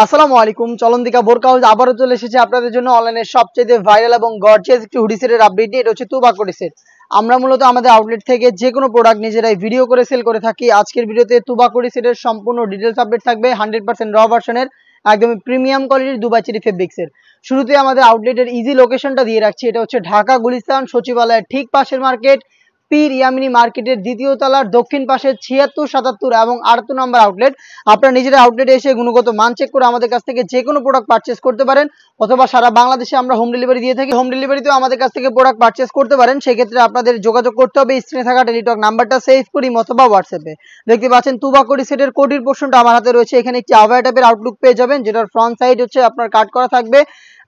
আসসালামু আলাইকুম। চলন্তিকা বোরকা হাউস আবারও চলে এসেছে আপনাদের জন্য অনলাইনের সবচেয়ে ভাইরাল এবং গর্জিয়াস একটি হুডি সেটের আপডেট নিয়ে। এটা হচ্ছে তুবা কোটি সেট। আমরা মূলত আমাদের আউটলেট থেকে যে কোনো প্রোডাক্ট নিজেরাই ভিডিও করে সেল করে থাকি। আজকের ভিডিওতে তুবা কোটি সেটের সম্পূর্ণ ডিটেলস আপডেট থাকবে 100% র ভার্সনের একদমই প্রিমিয়াম কোয়ালিটির দুবাই চেরি ফেব্রিক্সের। শুরুতে আমাদের আউটলেটের ইজি লোকেশনটা দিয়ে রাখছি। এটা হচ্ছে ঢাকা গুলিস্তান সচিবালয়ের ঠিক পাশের মার্কেট, পীর ইয়ামিনী মার্কেটের দ্বিতীয় তলার দক্ষিণ পাশে 76, 77 এবং 78 নম্বর আউটলেট। আপনারা নিজেরা আউটলেটে এসে গুণগত মান চেক করে আমাদের কাছ থেকে যে কোনো প্রোডাক্ট পারচেস করতে পারেন, অথবা সারা বাংলাদেশে আমরা হোম ডেলিভারি দিয়ে থাকি। হোম ডেলিভারিতেও আমাদের কাছ থেকে প্রোডাক্ট পারচেস করতে পারেন। সেক্ষেত্রে আপনাদের যোগাযোগ করতে হবে স্ক্রিনে থাকা টেলিটক নাম্বারটা সেভ করি অথবা হোয়াটসঅ্যাপে। দেখতে পাচ্ছেন তুবা কোটি সেটের কোটির পোর্শনটা আমার হাতে রয়েছে। এখানে একটি আভায়া টাইপের আউটলুক পেয়ে যাবেন, যেটার ফ্রন্ট সাইড হচ্ছে আপনার কাট করা থাকবে,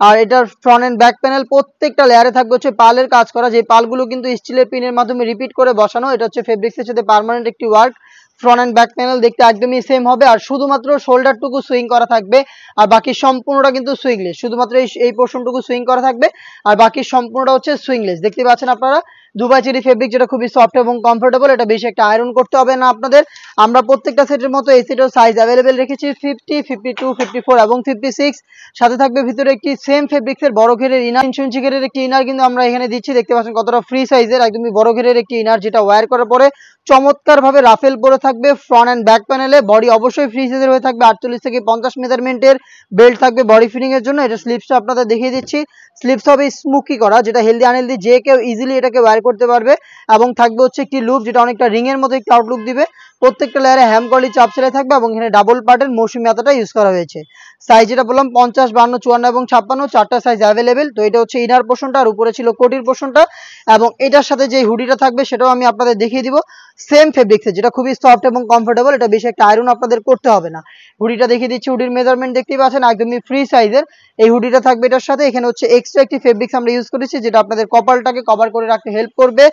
আর এটার ফ্রন্ট এন্ড ব্যাক প্যানেল প্রত্যেকটা লেয়ারে থাকবে হচ্ছে পালের কাজ করা। যে পালগুলো কিন্তু স্টিলের পিনের মাধ্যমে রিপিট করে বসানো। এটা হচ্ছে ফেব্রিক্সের সাথে পার্মানেন্ট একটি work. Front end back panel দেখতে একদমই সেম হবে, আর শুধুমাত্র শোল্ডারটুকু সুইং করা থাকবে, আর বাকি সম্পূর্ণটা কিন্তু সুইংলেস। শুধুমাত্র এই পোর্শনটুকু সুইং করা থাকবে, আর বাকি সম্পূর্ণটা হচ্ছে সুইংলেস। দেখতে পাচ্ছেন আপনারা দুবাই চেরি ফেব্রিক, যেটা খুবই সফট এবং কমফোর্টেবল। এটা বেশি একটা আয়রন করতে হবে না আপনাদের। আমরা প্রত্যেকটা সেটের মতো এই সেটের সাইজ অ্যাভেলেবেল রেখেছি 50, 52, 54 এবং 56। সাথে থাকবে ভিতরে একটি সেম ফেব্রিক্সের বড় ঘেরের ইনার, 3 ইঞ্চি ঘেরের একটি ইনার কিন্তু আমরা এখানে দিচ্ছি। দেখতে পাচ্ছেন কতটা ফ্রি সাইজের একদমই বড় ঘেরের একটি ইনার, যেটা ওয়্যার করার পরে চমৎকার ভাবে রাফেল পরে থাকবে ফ্রন্ট এন্ড ব্যাক প্যানেলে। বডি অবশ্যই ফ্রি সাইজের হয়ে থাকবে। 48 থেকে 50 মেজারমেন্টের বেল্ট থাকবে বডি ফিটিং এর জন্য। এটা স্লিপসটা আপনাদের দেখিয়ে দিচ্ছি। স্লিপস হবে স্মুকি করা, যেটা হেলদি আনহেলদি যে কেউ ইজিলি এটাকে ওয়্যার করতে পারবে। এবং থাকবে হচ্ছে একটি লুপ, যেটা অনেকটা রিং এর মতো একটি আউটলুক দিবে। প্রত্যেকটা লেয়ারে হ্যাম কোয়ালিটি চাপ সেলাই থাকবে, এবং এখানে ডাবল পার্টের মৌসুমী হাতাটা ইউজ করা হয়েছে। সাইজ যেটা বললাম 50, 52, 54 এবং 56, চারটা সাইজ অ্যাভেলেবেল। তো এটা হচ্ছে ইনার পোর্শনটা, আর উপরে ছিল কোটির পোর্শনটা। এবং এটার সাথে যে হুডিটা থাকবে সেটাও আমি আপনাদের দেখিয়ে দিব সেম ফেব্রিক্সের, যেটা খুবই সফট এবং কমফোর্টেবল। এটা বেশি একটা আয়রন আপনাদের করতে হবে না। হুডিটা দেখিয়ে দিচ্ছি। হুডির মেজারমেন্ট দেখতেই পাচ্ছেন একদমই ফ্রি সাইজের এই হুডিটা থাকবে এটার সাথে। এখানে হচ্ছে এক্সট্রা একটি ফেব্রিক্স আমরা ইউজ করেছি, যেটা আপনাদের কপালটাকে কভার করে রাখতে হেল্প করবে।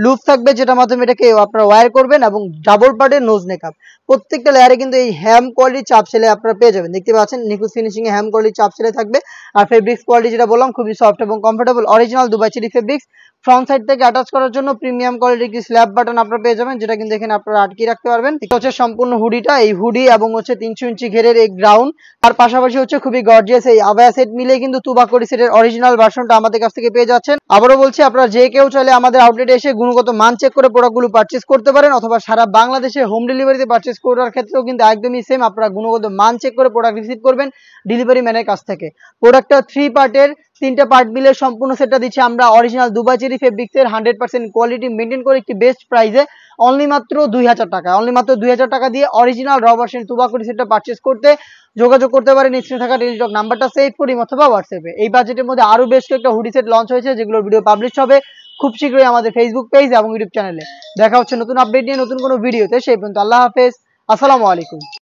লুপ থাকবে, যেটার মাধ্যমে এটাকে আপনারা ওয়্যার করবেন, এবং ডাবল পার্টের নোজ মেকআপ। প্রত্যেকটা লেয়ারে কিন্তু এই হ্যাম কোয়ালিটি চাপ সেলাই আপনারা পেয়ে যাবেন। দেখতে পাচ্ছেন নিখুঁত ফিনিশিং এ হ্যাম কোয়ালিটি চাপ সেলাই থাকবে। আর ফেব্রিক্স কোয়ালিটি যেটা বললাম খুবই সফট এবং comfortable, original Dubai cherry fabrics. Front side থেকে অ্যাটাচ করার জন্য প্রিমিয়াম কোয়ালিটির একটি স্ল্যাব বাটন আপনারা পেয়ে যাবেন, যেটা কিন্তু এখানে আপনারা আটকে রাখতে পারবেন। এটা হচ্ছে সম্পূর্ণ হুডিটা, এই হুডি এবং হচ্ছে 300 ইঞ্চি ঘেরের এই গ্রাউন্ড। তার পাশাপাশি হচ্ছে খুবই গর্জিয়াস এই আবায়া সেট মিলে কিন্তু তুবা কোটি সেটের অরিজিনাল ভার্সনটা আমাদের কাছ থেকে পেয়ে যাচ্ছেন। আবারও বলছি, আপনারা যে কেউ চাইলে আমাদের আউটলেটে এসে গুণগত মান চেক করে প্রোডাক্টগুলো পারচেজ করতে পারেন, অথবা সারা বাংলাদেশে হোম ডেলিভারিতে পারচেজ করার ক্ষেত্রেও কিন্তু একদমই সেম। আপনারা গুণগত মান চেক করে প্রোডাক্ট রিসিভ করবেন ডেলিভারি ম্যানের কাছ থেকে। প্রোডাক্টটা 3 পার্টের, 3টা পার্ট মিলে সম্পূর্ণ সেটটা দিচ্ছি আমরা অরিজিনাল দুবাই চেরি ফেব্রিক্সের 100% কোয়ালিটি মেনটেন করে একটি বেস্ট প্রাইসে অনলি মাত্র 2000 টাকা। অনলি মাত্র 2000 টাকা দিয়ে অরিজিনাল র ভার্সন তুবা কোটি সেটটা পারচেজ করতে যোগাযোগ করতে পারেন স্ক্রিনে থাকা টেলিটক নাম্বারটা সেভ করি অথবা হোয়াটসঅ্যাপে। এই বাজেটের মধ্যে আরো বেশ কয়েকটা হুডি সেট লঞ্চ হয়েছে, যেগুলোর ভিডিও পাবলিশ হবে খুব শীঘ্রই আমাদের ফেসবুক পেজ এবং ইউটিউব চ্যানেলে। দেখা হচ্ছে নতুন আপডেট নিয়ে নতুন কোনো ভিডিওতে। সেই পর্যন্ত আল্লাহ হাফেজ, আসসালামু আলাইকুম।